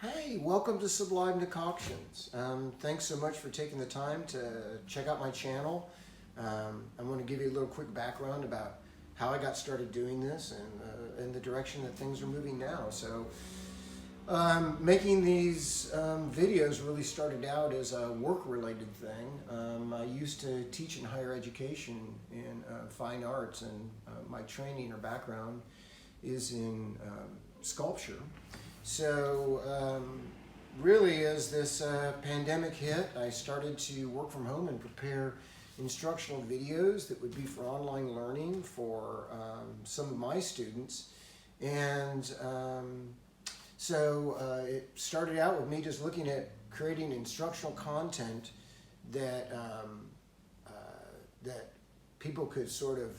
Hey, welcome to Sublime Decoctions. Thanks so much for taking the time to check out my channel. I want to give you a little quick background about how I got started doing this and the direction that things are moving now. So, making these videos really started out as a work-related thing. I used to teach in higher education in fine arts, and my training or background is in sculpture. So really, as this pandemic hit, I started to work from home and prepare instructional videos that would be for online learning for some of my students. And so it started out with me just looking at creating instructional content that that people could sort of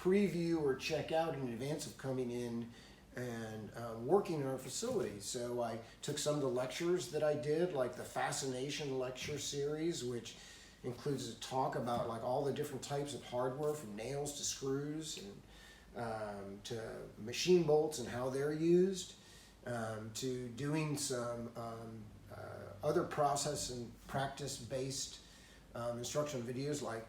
preview or check out in advance of coming in and working in our facilities. So I took some of the lectures that I did, like the Fascination lecture series, which includes a talk about like all the different types of hardware, from nails to screws and to machine bolts and how they're used, to doing some other process and practice-based instructional videos, like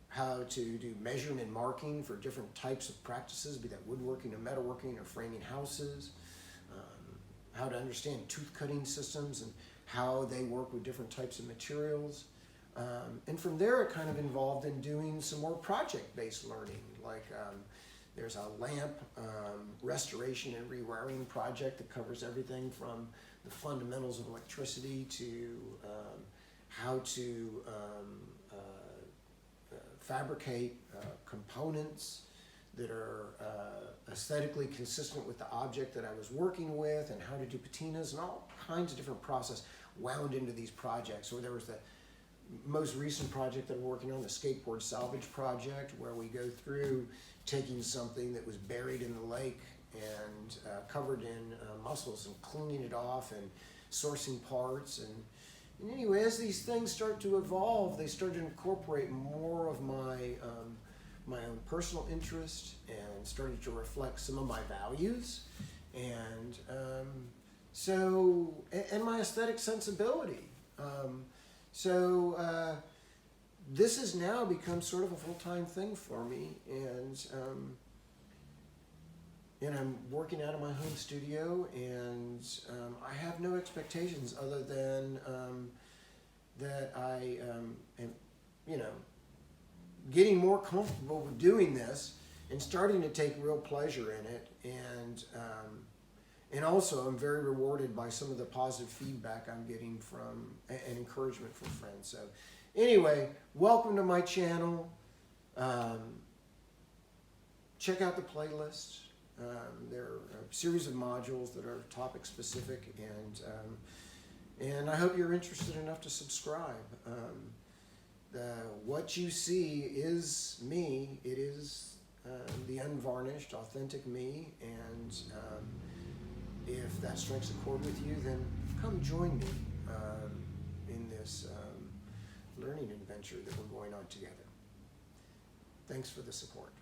how to do measuring and marking for different types of practices, be that woodworking or metalworking or framing houses, how to understand tooth cutting systems and how they work with different types of materials. And from there it kind of involved in doing some more project-based learning, like there's a lamp restoration and rewiring project that covers everything from the fundamentals of electricity to how to fabricate components that are aesthetically consistent with the object that I was working with, and how to do patinas, and all kinds of different process wound into these projects. So there was the most recent project that I'm working on, the skateboard salvage project, where we go through taking something that was buried in the lake and covered in mussels and cleaning it off and sourcing parts. And anyway, as these things start to evolve, they start to incorporate more of my my own personal interest and started to reflect some of my values, and and my aesthetic sensibility. This has now become sort of a full-time thing for me, and I'm working out of my home studio, and I have no expectations other than that I am, getting more comfortable with doing this and starting to take real pleasure in it, and also I'm very rewarded by some of the positive feedback I'm getting from and encouragement from friends. So anyway, welcome to my channel. Check out the playlist. There are a series of modules that are topic specific, and I hope you're interested enough to subscribe. What you see is me. It is the unvarnished, authentic me, and if that strikes a chord with you, then come join me in this learning adventure that we're going on together. Thanks for the support.